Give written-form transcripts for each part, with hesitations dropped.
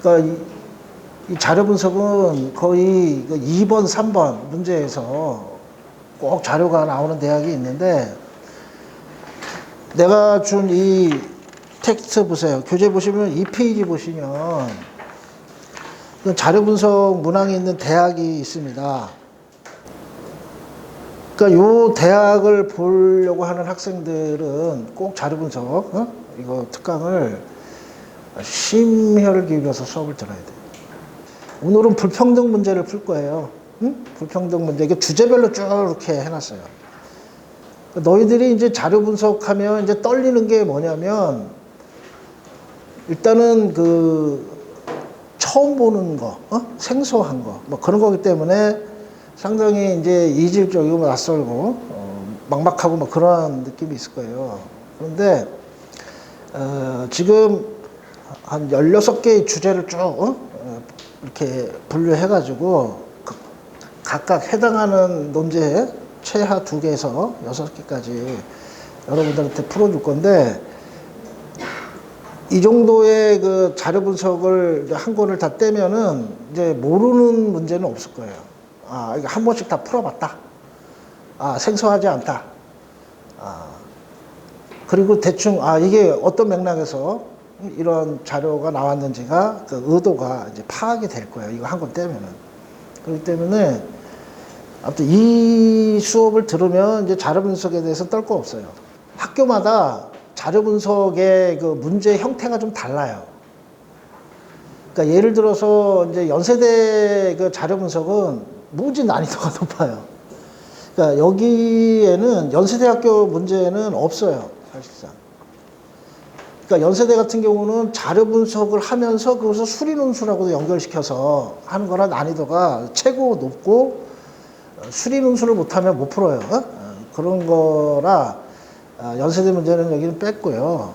그러니까 이 자료 분석은 거의 2번, 3번 문제에서 꼭 자료가 나오는 대학이 있는데, 내가 준 이 텍스트 보세요. 교재 보시면 2페이지 보시면 자료 분석 문항이 있는 대학이 있습니다. 그러니까 요 대학을 보려고 하는 학생들은 꼭 자료 분석, 이거 특강을 심혈을 기울여서 수업을 들어야 돼요. 오늘은 불평등 문제를 풀 거예요. 불평등 문제. 이게 주제별로 쭉 이렇게 해놨어요. 너희들이 이제 자료 분석하면 이제 떨리는 게 뭐냐면, 일단은 처음 보는 거, 생소한 거, 뭐 그런 거기 때문에 상당히 이제 이질적이고 낯설고, 막막하고 뭐 그런 느낌이 있을 거예요. 그런데, 지금 한 16개의 주제를 쭉, 이렇게 분류해가지고, 각각 해당하는 논제 최하 2개에서 6개까지 여러분들한테 풀어줄 건데, 이 정도의 그 자료 분석을 한 권을 다 떼면은 이제 모르는 문제는 없을 거예요. 아, 이거 한 번씩 다 풀어봤다. 아, 생소하지 않다. 아, 그리고 대충, 이게 어떤 맥락에서 이런 자료가 나왔는지가 그 의도가 이제 파악이 될 거예요. 이거 한 권 떼면은. 그렇기 때문에 아무튼 이 수업을 들으면 이제 자료 분석에 대해서 떨 거 없어요. 학교마다 자료 분석의 그 문제 형태가 좀 달라요. 그러니까 예를 들어서 이제 연세대 그 자료 분석은 무지 난이도가 높아요. 그러니까 여기에는 연세대학교 문제는 없어요, 사실상. 그러니까 연세대 같은 경우는 자료 분석을 하면서 그것을 수리논술하고도 연결시켜서 하는 거라 난이도가 최고 높고, 수리논술을 못하면 못 풀어요. 그런 거라 연세대 문제는 여기는 뺐고요.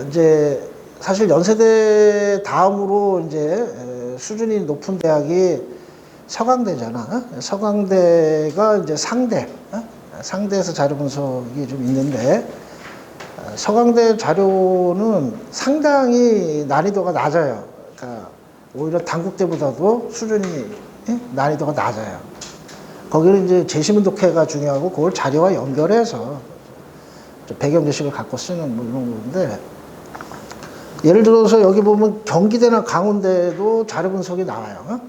이제 사실 연세대 다음으로 이제 수준이 높은 대학이 서강대잖아. 서강대가 이제 상대에서 자료 분석이 좀 있는데, 서강대 자료는 상당히 난이도가 낮아요. 그러니까 오히려 단국대보다도 수준이 난이도가 낮아요. 거기는 이제 제시문 독해가 중요하고, 그걸 자료와 연결해서 배경 지식을 갖고 쓰는 뭐 이런 건데, 예를 들어서 여기 보면 경기대나 강원대도 자료 분석이 나와요.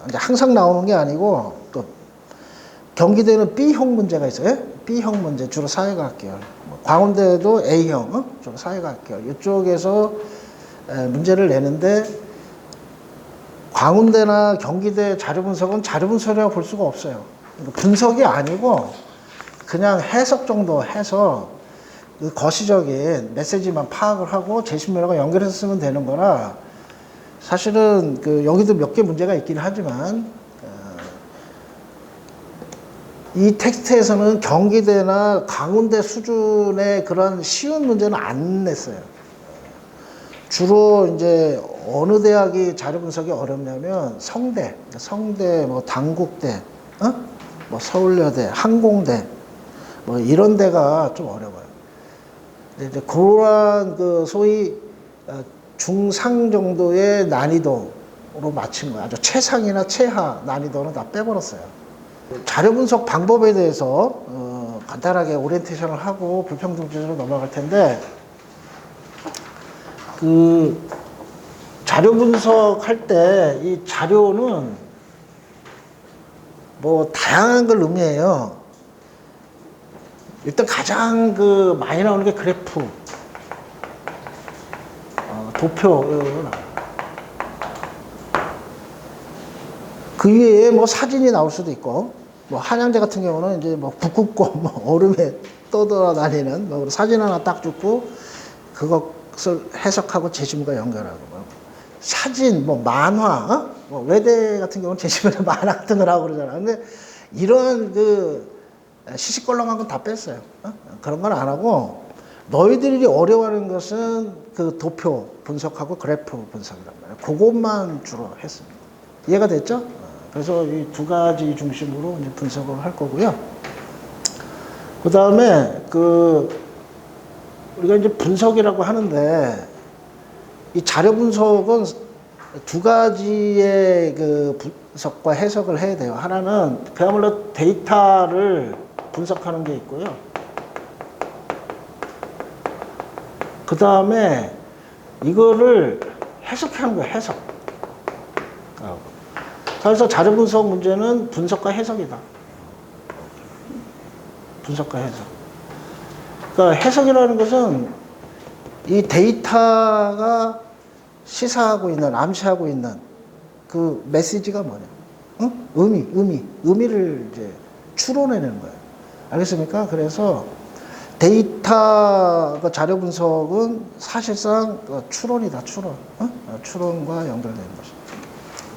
이제 항상 나오는 게 아니고, 또 경기대는 B형 문제가 있어요. B형 문제, 주로 사회과학계열. 광운대도 A형, 주로 사회과학계열. 이쪽에서 문제를 내는데, 광운대나 경기대 자료 분석은 자료 분석이라고 볼 수가 없어요. 분석이 아니고 그냥 해석 정도 해서 그 거시적인 메시지만 파악을 하고 제시문하고 연결해서 쓰면 되는 거라, 사실은 여기도 몇 개 문제가 있긴 하지만, 이 텍스트에서는 경기대나 강원대 수준의 그런 쉬운 문제는 안 냈어요. 주로 이제 어느 대학이 자료 분석이 어렵냐면 성대, 뭐 단국대, 뭐 서울여대, 항공대, 뭐 이런 데가 좀 어려워요. 이제 그러한 소위 중상 정도의 난이도로 맞춘 거예요. 아주 최상이나 최하 난이도는 다 빼버렸어요. 자료 분석 방법에 대해서 간단하게 오리엔테이션을 하고 불평등 주제로 넘어갈 텐데, 자료 분석할 때 이 자료는 뭐 다양한 걸 의미해요. 일단 가장 많이 나오는 게 그래프, 도표. 그 위에 뭐 사진이 나올 수도 있고, 뭐 한양대 같은 경우는 이제 뭐 북극곰, 뭐 얼음에 떠돌아다니는 뭐 사진 하나 딱 주고 그것을 해석하고 제시문과 연결하고, 뭐 사진, 뭐 만화, 뭐 외대 같은 경우는 제시문에 만화 같은 걸 하고 그러잖아. 근데 이런 시시껄렁한 건 다 뺐어요. 그런 건 안 하고, 너희들이 어려워하는 것은 그 도표 분석하고 그래프 분석이란 말이에요. 그것만 주로 했습니다. 이해가 됐죠? 그래서 이 두 가지 중심으로 이제 분석을 할 거고요. 그 다음에 우리가 이제 분석이라고 하는데, 이 자료 분석은 두 가지의 그 분석과 해석을 해야 돼요. 하나는 그야말로 데이터를 분석하는 게 있고요. 그 다음에 이거를 해석하는 거예요. 해석. 그래서 자료 분석 문제는 분석과 해석이다. 분석과 해석. 그러니까 해석이라는 것은 이 데이터가 시사하고 있는, 암시하고 있는 그 메시지가 뭐냐? 응? 의미를 이제 추론해내는 거예요. 알겠습니까? 그래서 데이터 자료 분석은 사실상 추론이다, 추론. 추론과 연결되는 것이죠.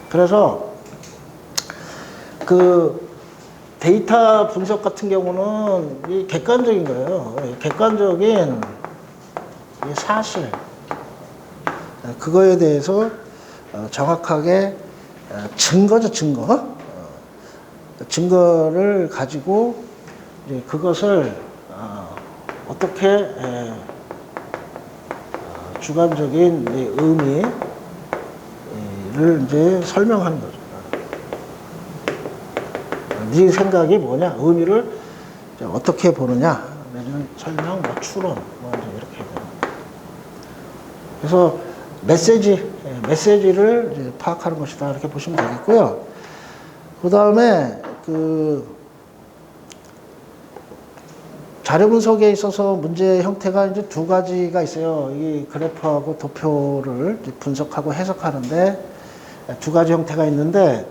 그래서 그 데이터 분석 같은 경우는 이 객관적인 거예요. 객관적인 이 사실. 그거에 대해서 정확하게 증거죠, 증거. 증거를 가지고 이제 그것을 어떻게 주관적인 의미를 이제 설명하는 거죠. 네 생각이 뭐냐, 의미를 어떻게 보느냐, 설명, 뭐 추론, 뭐 이렇게 돼요. 그래서 메시지를 이제 파악하는 것이다 이렇게 보시면 되겠고요. 그 다음에 그 자료 분석에 있어서 문제 형태가 이제 두 가지가 있어요. 이 그래프하고 도표를 분석하고 해석하는데 두 가지 형태가 있는데,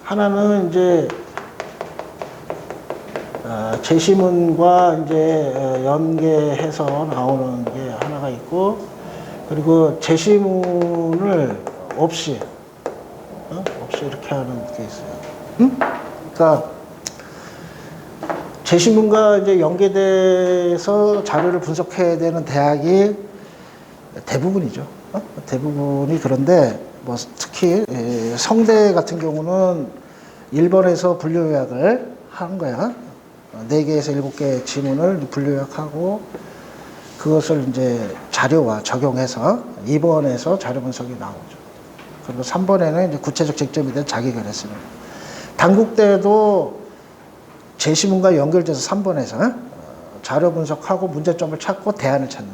하나는 이제 제시문과 이제 연계해서 나오는 게 하나가 있고, 그리고 제시문을 없이 이렇게 하는 게 있어요. 그러니까 제시문과 이제 연계돼서 자료를 분석해야 되는 대학이 대부분이죠. 대부분이. 그런데 뭐 특히 성대 같은 경우는 1번에서 분류 요약을 하는 거야. 4개에서 7개 지문을 분류 요약하고 그것을 이제 자료와 적용해서 2번에서 자료 분석이 나오죠. 그리고 3번에는 이제 구체적 쟁점에 대한 자기 결했습니다. 단국대도 제시문과 연결돼서 3번에서 자료 분석하고 문제점을 찾고 대안을 찾는.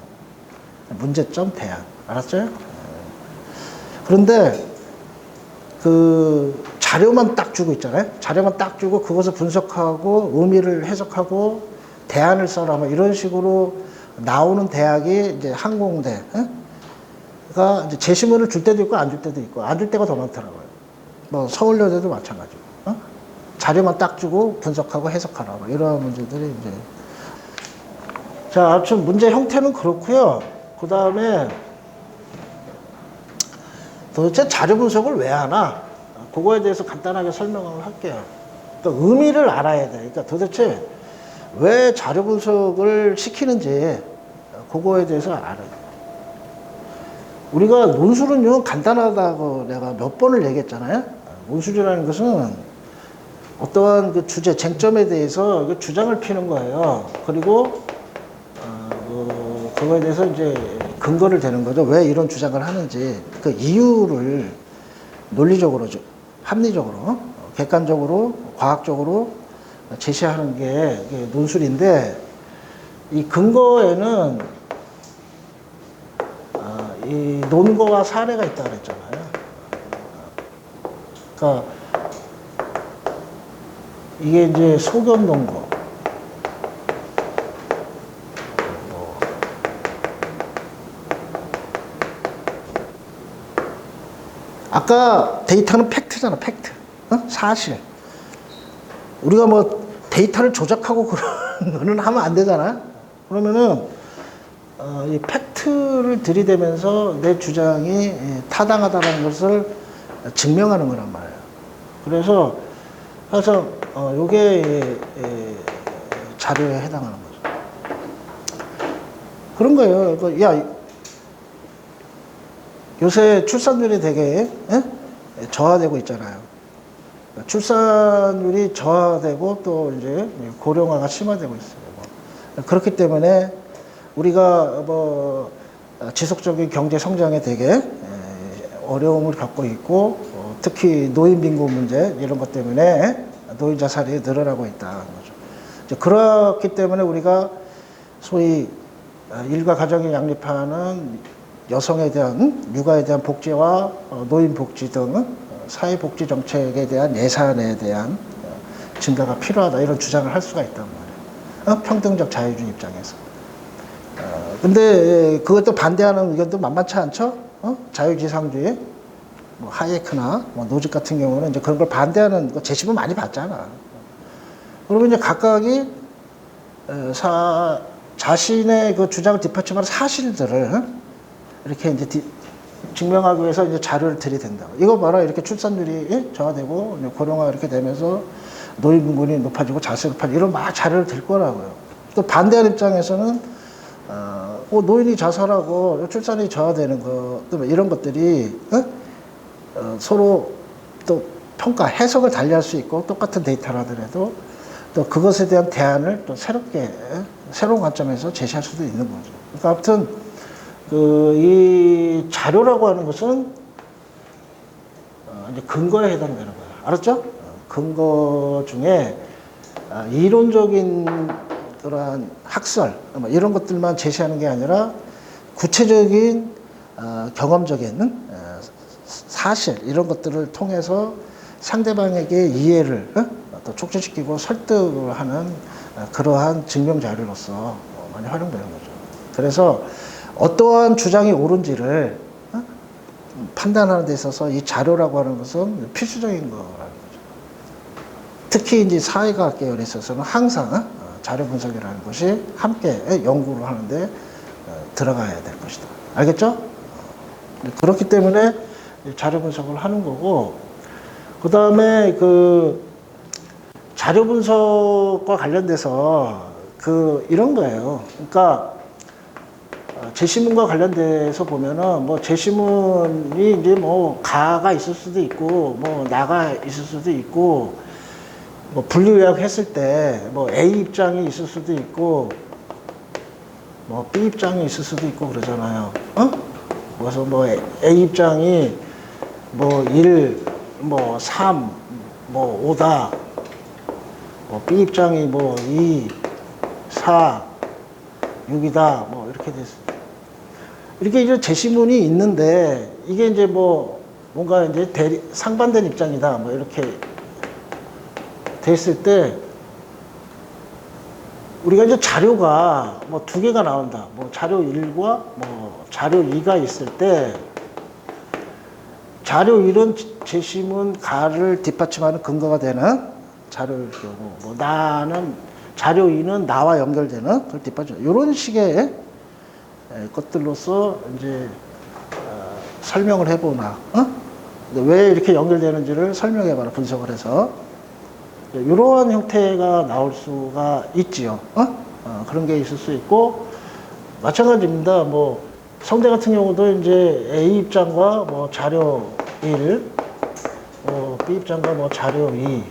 문제점, 대안. 알았죠? 그런데 그 자료만 딱 주고 있잖아요. 자료만 딱 주고 그것을 분석하고 의미를 해석하고 대안을 써라, 뭐 이런 식으로 나오는 대학이 이제 항공대가 이제 제시문을 줄 때도 있고 안 줄 때도 있고, 안 줄 때가 더 많더라고요. 뭐 서울여대도 마찬가지고. 자료만 딱 주고 분석하고 해석하라, 뭐 이런 문제들이 이제. 자, 아무튼 문제 형태는 그렇고요. 그 다음에 도대체 자료 분석을 왜 하나? 그거에 대해서 간단하게 설명을 할게요. 그러니까 의미를 알아야 돼. 그러니까 도대체 왜 자료 분석을 시키는지 그거에 대해서 알아요. 우리가 논술은요, 간단하다고 내가 몇 번을 얘기했잖아요. 논술이라는 것은 어떠한 그 주제, 쟁점에 대해서 주장을 피는 거예요. 그리고 그거에 대해서 이제 근거를 대는 거죠. 왜 이런 주장을 하는지 그 이유를 논리적으로, 합리적으로, 객관적으로, 과학적으로 제시하는 게 논술인데, 이 근거에는 이 논거와 사례가 있다고 그랬잖아요. 그러니까 이게 이제 소견 논거. 아까 데이터는 팩트잖아, 팩트. 사실. 우리가 뭐 데이터를 조작하고 그런 거는 하면 안 되잖아. 그러면은 이 팩트를 들이대면서 내 주장이 타당하다는 것을 증명하는 거란 말이에요. 그래서 요게 자료에 해당하는 거죠. 그런 거예요. 야, 요새 출산율이 되게 저하되고 있잖아요. 출산율이 저하되고 또 이제 고령화가 심화되고 있어요. 그렇기 때문에 우리가 뭐 지속적인 경제 성장에 되게 어려움을 겪고 있고 특히 노인 빈곤 문제 이런 것 때문에 노인 자살이 늘어나고 있다는 거죠. 이제 그렇기 때문에 우리가 소위 일가 가정에 양립하는 여성에 대한 육아에 대한 복지와 노인 복지 등 사회 복지 정책에 대한 예산에 대한 증가가 필요하다 이런 주장을 할 수가 있단 말이에요. 평등적 자유주의 입장에서. 근데 그것도 반대하는 의견도 만만치 않죠. 자유지상주의, 뭐 하예크나 뭐 노직 같은 경우는 이제 그런 걸 반대하는 거 제시문 많이 봤잖아. 그러면 이제 각각이 자신의 그 주장을 뒷받침하는 사실들을 이렇게 이제 증명하기 위해서 이제 자료를 들이댄다. 이거 봐라, 이렇게 출산율이 저하되고 고령화가 이렇게 되면서 노인 빈곤이 높아지고 자살이 높아지고 이런 막 자료를 들 거라고요. 또 반대하는 입장에서는 노인이 자살하고 출산이 저하되는 것, 이런 것들이 서로 또 평가, 해석을 달리할 수 있고 똑같은 데이터라 하더라도 또 그것에 대한 대안을 또 새로운 관점에서 제시할 수도 있는 거죠. 그러니까 아무튼 이 자료라고 하는 것은 이제 근거에 해당되는 거예요. 알았죠? 근거 중에 이론적인 그러한 학설 이런 것들만 제시하는 게 아니라 구체적인 경험적인 사실 이런 것들을 통해서 상대방에게 이해를 또 촉진시키고 설득을 하는 그러한 증명 자료로서 많이 활용되는 거죠. 그래서 어떠한 주장이 옳은지를 판단하는 데 있어서 이 자료라고 하는 것은 필수적인 거라는 거죠. 특히 이제 사회과학 계열에 있어서는 항상 자료 분석이라는 것이 함께 연구를 하는데 들어가야 될 것이다. 알겠죠? 그렇기 때문에 자료 분석을 하는 거고, 그 다음에 그 자료 분석과 관련돼서 이런 거예요. 그러니까 제시문과 관련돼서 보면은 뭐 제시문이 이제 뭐 가가 있을 수도 있고 뭐 나가 있을 수도 있고 뭐 분리요약 했을 때 뭐 A 입장이 있을 수도 있고 뭐 B 입장이 있을 수도 있고 그러잖아요. 그래서 뭐 A 입장이 뭐 1, 뭐 3, 뭐 5다. 뭐 B 입장이 뭐 2, 4, 6이다. 뭐 이렇게 됐어요. 이렇게 이제 제시문이 있는데 이게 이제 뭐 뭔가 이제 상반된 입장이다. 뭐 이렇게 됐을 때 우리가 이제 자료가 뭐 두 개가 나온다. 뭐 자료 1과 뭐 자료 2가 있을 때 자료 1은 제시문 가를 뒷받침하는 근거가 되는 자료일 경우, 뭐 나는 자료 2는 나와 연결되는 그걸 뒷받침. 이런 식의 것들로서 이제 설명을 해보나, 왜 이렇게 연결되는지를 설명해봐라, 분석을 해서. 이러한 형태가 나올 수가 있지요. 그런 게 있을 수 있고, 마찬가지입니다. 뭐, 성대 같은 경우도 이제 A 입장과 뭐 자료 1, B 입장과 뭐 자료 2,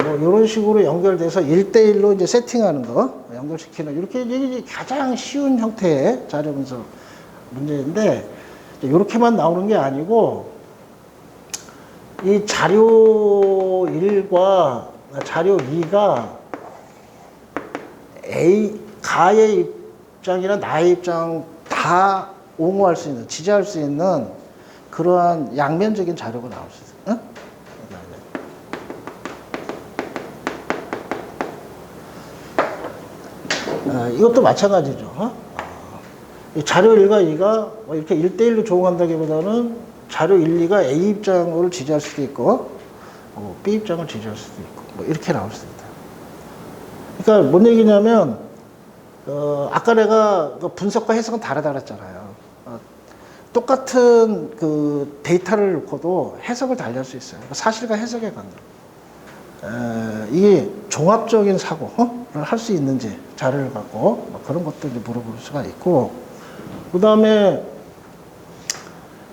뭐 이런 식으로 연결돼서 1대1로 이제 세팅하는 거, 연결시키는, 이렇게 가장 쉬운 형태의 자료 분석 문제인데, 이렇게만 나오는 게 아니고, 이 자료 1과 자료 2가 가의 입장이나 나의 입장 다 옹호할 수 있는, 지지할 수 있는 그러한 양면적인 자료가 나올 수 있어요. 이것도 마찬가지죠. 자료 1과 2가 이렇게 1대1로 조응한다기보다는 자료 1, 2가 A 입장을 지지할 수도 있고 B 입장을 지지할 수도 있고 뭐 이렇게 나올 수 있다. 그러니까 뭔 얘기냐면 아까 내가 분석과 해석은 다르다 그랬잖아요. 똑같은 그 데이터를 놓고도 해석을 달리할 수 있어요. 사실과 해석의 관계. 이게 종합적인 사고를 할 수 있는지 자료를 갖고 뭐 그런 것도 이제 물어볼 수가 있고, 그 다음에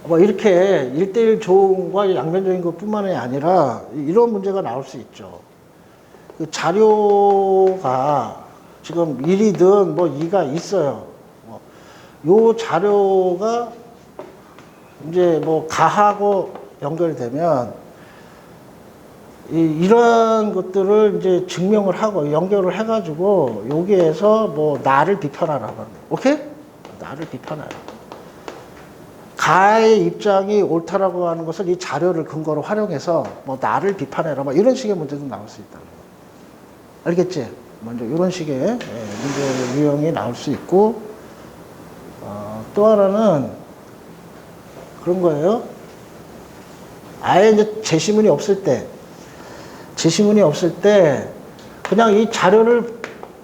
뭐 이렇게 1대1 조응과 양면적인 것뿐만이 아니라 이런 문제가 나올 수 있죠. 그 자료가 지금 1이든 뭐 2가 있어요. 요 자료가 이제 뭐 가하고 연결되면 이러한 것들을 이제 증명을 하고 연결을 해가지고 여기에서 뭐 나를 비판하라고 하는 거예요. 오케이? 나를 비판하라. 가의 입장이 옳다라고 하는 것을 이 자료를 근거로 활용해서 뭐 나를 비판해라. 뭐 이런 식의 문제도 나올 수 있다. 알겠지? 먼저 이런 식의 문제 유형이 나올 수 있고, 또 하나는 그런 거예요. 아예 이제 제시문이 없을 때, 그냥 이 자료를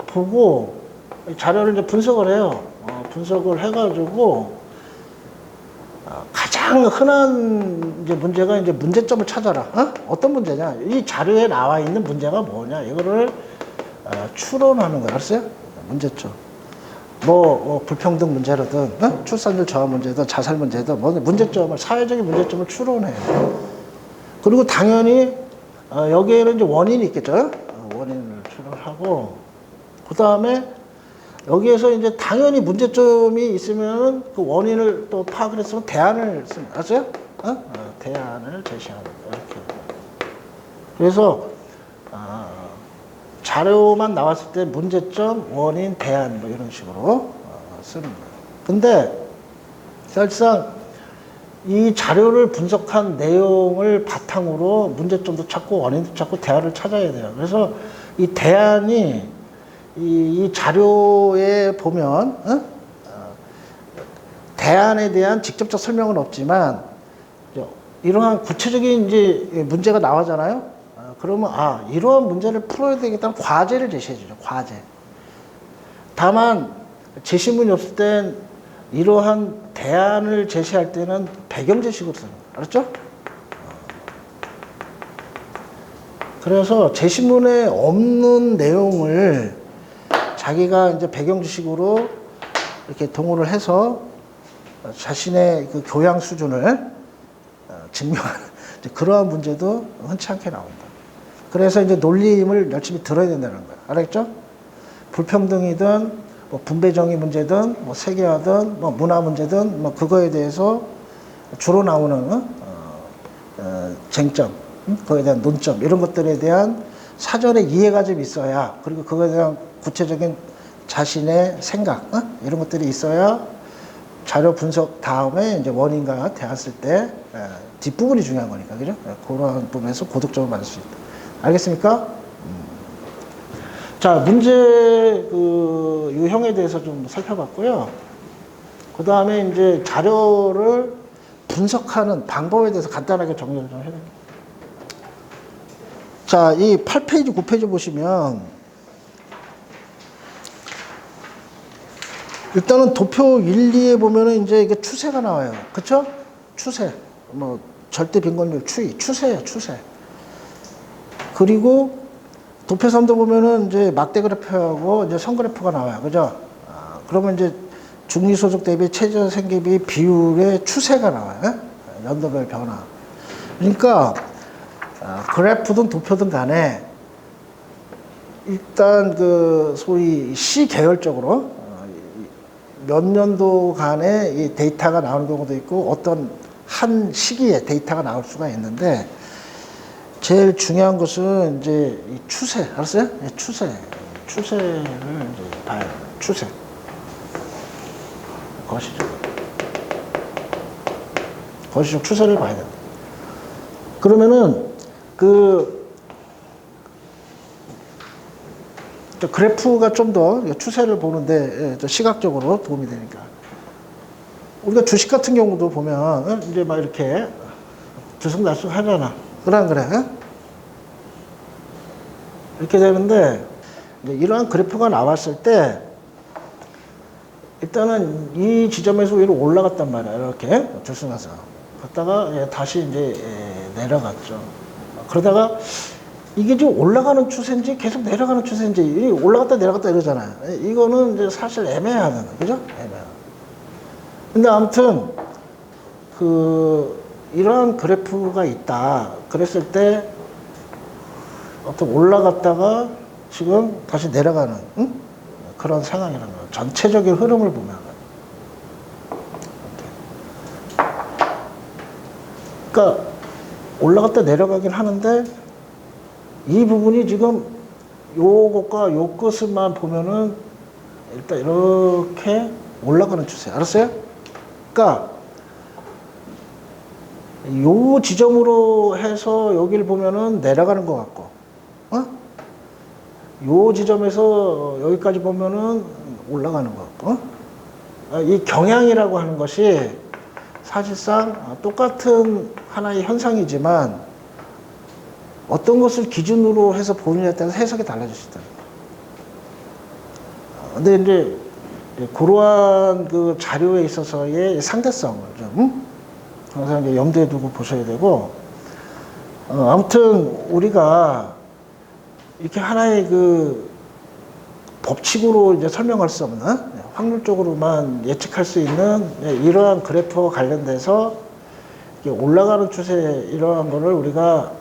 보고, 이 자료를 이제 분석을 해요. 분석을 해가지고, 가장 흔한 이제 문제가 이제 문제점을 찾아라. 어떤 문제냐? 이 자료에 나와 있는 문제가 뭐냐? 이거를 추론하는 거야. 알았어요? 문제점. 뭐 불평등 문제라든, 출산율 저하 문제든, 자살 문제든, 뭐 문제점을, 사회적인 문제점을 추론해요. 그리고 당연히 여기에는 이제 원인이 있겠죠. 원인을 추론하고, 그 다음에 여기에서 이제 당연히 문제점이 있으면 그 원인을 또 파악을 했으면 대안을 쓰는, 알았어요? 대안을 제시하는 거 이렇게. 그래서 자료만 나왔을 때 문제점, 원인, 대안 뭐 이런 식으로 쓰는 거예요. 근데 사실상 이 자료를 분석한 내용을 바탕으로 문제점도 찾고 원인도 찾고 대안을 찾아야 돼요. 그래서 이 대안이 이 자료에 보면 대안에 대한 직접적 설명은 없지만 이러한 구체적인 이제 문제가 나오잖아요. 그러면 이러한 문제를 풀어야 되겠다는 과제를 제시해 주죠. 과제. 다만 제시문이 없을 땐 이러한 대안을 제시할 때는 배경 지식으로 쓰는 거예요. 알았죠? 그래서 제시문에 없는 내용을 자기가 이제 배경 지식으로 이렇게 동원을 해서 자신의 그 교양 수준을 증명하는 그러한 문제도 흔치 않게 나온다. 그래서 이제 논리임을 열심히 들어야 된다는 거예요. 알았죠? 불평등이든 뭐 분배정의 문제든 뭐 세계화든 뭐 문화 문제든 뭐 그거에 대해서 주로 나오는 쟁점, 그거에 대한 논점 이런 것들에 대한 사전에 이해가 좀 있어야, 그리고 그거에 대한 구체적인 자신의 생각 이런 것들이 있어야 자료 분석 다음에 이제 원인과 대안 쓸 때 뒷부분이 중요한 거니까, 그죠? 그런 부분에서 고득점을 받을 수 있다. 알겠습니까? 자, 문제 그 유형에 대해서 좀 살펴봤고요. 그 다음에 이제 자료를 분석하는 방법에 대해서 간단하게 정리를 좀 해야 됩니다. 자, 이 8페이지, 9페이지 보시면 일단은 도표 1, 2에 보면은 이제 이게 추세가 나와요. 그쵸? 추세. 뭐, 절대 빈곤율 추세예요, 추세. 그리고 도표 3도 보면은 이제 막대 그래프하고 이제 선 그래프가 나와요. 그죠? 그러면 이제 중위소득 대비 최저생계비 비율의 추세가 나와요. 연도별 변화. 그러니까, 그래프든 도표든 간에 일단 그 소위 시 계열적으로 몇 년도 간에 이 데이터가 나오는 경우도 있고 어떤 한 시기에 데이터가 나올 수가 있는데, 제일 중요한 것은 이제 이 추세, 알았어요? 추세를 이제 봐야 돼요. 추세. 거시적 추세를 봐야 돼요. 그러면은 그래프가 좀 더 추세를 보는데 시각적으로 도움이 되니까. 우리가 주식 같은 경우도 보면 이제 막 이렇게 들쑥날쑥 하잖아. 그래? 이렇게 되는데, 이러한 그래프가 나왔을 때 일단은 이 지점에서 위로 올라갔단 말이야. 이렇게 들쑥날쑥 갔다가 다시 이제 내려갔죠. 그러다가 이게 지금 올라가는 추세인지 계속 내려가는 추세인지, 올라갔다 내려갔다 이러잖아요. 이거는 이제 사실 애매하거든. 그죠? 애매하고. 근데 아무튼 이러한 그래프가 있다. 그랬을 때 어떤 올라갔다가 지금 다시 내려가는 그런 상황이라는 거예요. 전체적인 흐름을 보면. 그러니까 올라갔다 내려가긴 하는데 이 부분이 지금 요것과 요 끝을만 보면은 일단 이렇게 올라가는 추세. 알았어요? 그러니까 요 지점으로 해서 여기를 보면은 내려가는 것 같고, 요 지점에서 여기까지 보면은 올라가는 것 같고, 이 경향이라고 하는 것이 사실상 똑같은 하나의 현상이지만 어떤 것을 기준으로 해서 보느냐에 따라서 해석이 달라질 수 있다. 근데 이제 그러한 그 자료에 있어서의 상대성을 좀 항상 이제 염두에 두고 보셔야 되고, 아무튼 우리가 이렇게 하나의 그 법칙으로 이제 설명할 수 없는 확률적으로만 예측할 수 있는 이러한 그래프와 관련돼서 올라가는 추세 이러한 거를 우리가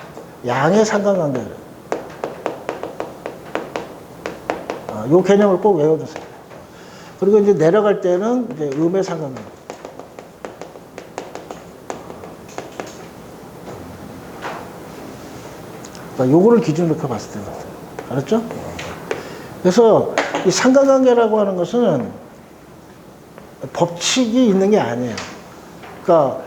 양의 상관관계, 요 개념을 꼭 외워두세요. 그리고 이제 내려갈 때는 이제 음의 상관관계. 그러니까 요거를 기준으로 봤을 때 같아요. 알았죠? 그래서 이 상관관계라고 하는 것은 법칙이 있는 게 아니에요. 그러니까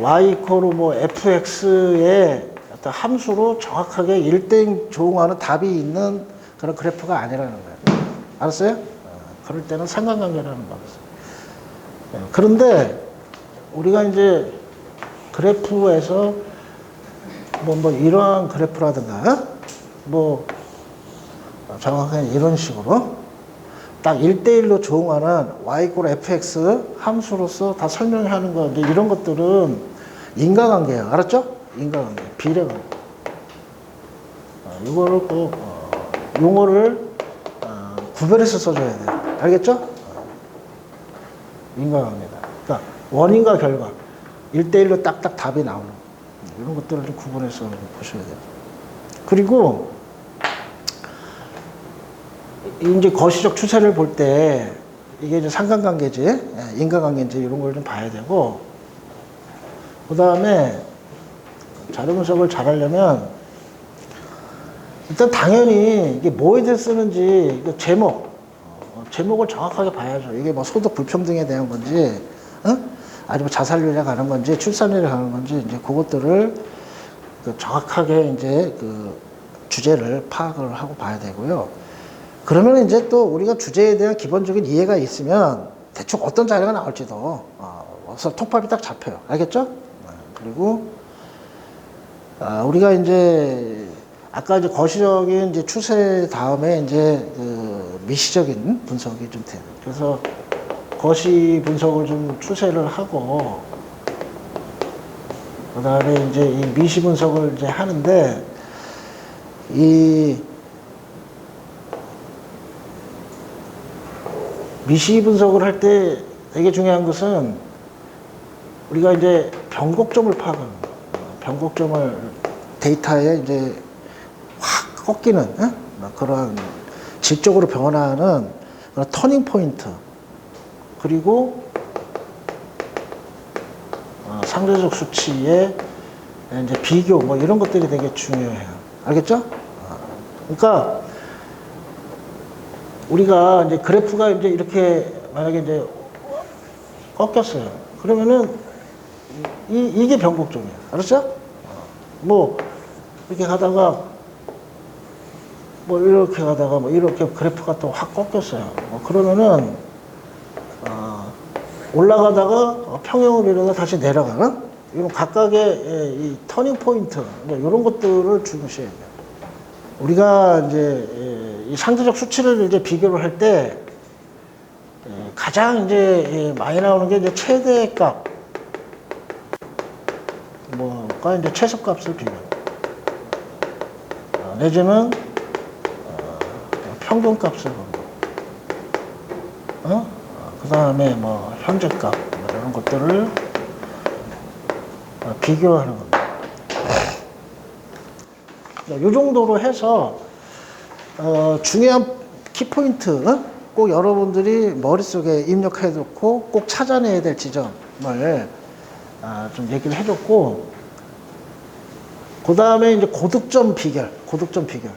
y 이퀄로 뭐 fx의 어떤 함수로 정확하게 일대ing 조응하는 답이 있는 그런 그래프가 아니라는 거예요. 알았어요? 그럴 때는 상관관계라는 거였어요. 그런데 우리가 이제 그래프에서 뭐 이러한 그래프라든가 뭐 정확하게 이런 식으로 딱 1대1로 조응하는 y 이퀄 fx 함수로서 다 설명하는 거, 이제 이런 것들은 인과관계예요. 알았죠? 인과관계, 비례관계. 이거를 꼭 용어를 구별해서 써줘야 돼요. 알겠죠? 인과관계다. 그러니까 원인과 결과 1대1로 딱딱 답이 나오는 거. 이런 것들을 좀 구분해서 보셔야 돼요. 그리고 이제 거시적 추세를 볼 때 이게 이제 상관관계지, 인과관계인지 이런 걸 좀 봐야 되고, 그 다음에 자료 분석을 잘 하려면 일단 당연히 이게 뭐에 대해 쓰는지 제목을 정확하게 봐야죠. 이게 뭐 소득 불평등에 대한 건지, 아니면 자살률에 가는 건지, 출산율에 가는 건지, 이제 그것들을 정확하게 이제 그 주제를 파악을 하고 봐야 되고요. 그러면 이제 또 우리가 주제에 대한 기본적인 이해가 있으면 대충 어떤 자료가 나올지도 그래서 통합이 딱 잡혀요. 알겠죠? 그리고 우리가 이제 아까 이제 거시적인 이제 추세 다음에 이제 그 미시적인 분석이 좀 돼요. 그래서 거시 분석을 좀 추세를 하고, 그 다음에 이제 이 미시 분석을 이제 하는데, 이 미시 분석을 할 때 되게 중요한 것은 우리가 이제 변곡점을 파악하는 거예요. 변곡점을 데이터에 이제 확 꺾이는 그런 질적으로 변화하는 그런 터닝 포인트, 그리고 상대적 수치의 이제 비교 뭐 이런 것들이 되게 중요해요. 알겠죠? 그러니까 우리가 이제 그래프가 이제 이렇게 만약에 이제 꺾였어요. 그러면은 이게 변곡점이에요. 알았죠? 뭐 이렇게 가다가 뭐 이렇게 가다가 뭐 이렇게 그래프가 또 확 꺾였어요. 그러면은 올라가다가 평형을 이루다가 다시 내려가는 이런 각각의 이 터닝 포인트 이런 것들을 중요시해야 돼요. 우리가 이제 이 상대적 수치를 이제 비교를 할 때 가장 이제 많이 나오는 게 이제 최대값 뭐가 이제 최소값을 비교. 내지는 평균값을 보고, 그 다음에 뭐 현재값 이런 것들을 비교하는 겁니다. 이 정도로 해서 중요한 키포인트 꼭 여러분들이 머릿속에 입력해 놓고 꼭 찾아내야 될 지점을 좀 얘기를 해줬고, 그 다음에 이제 고득점 비결.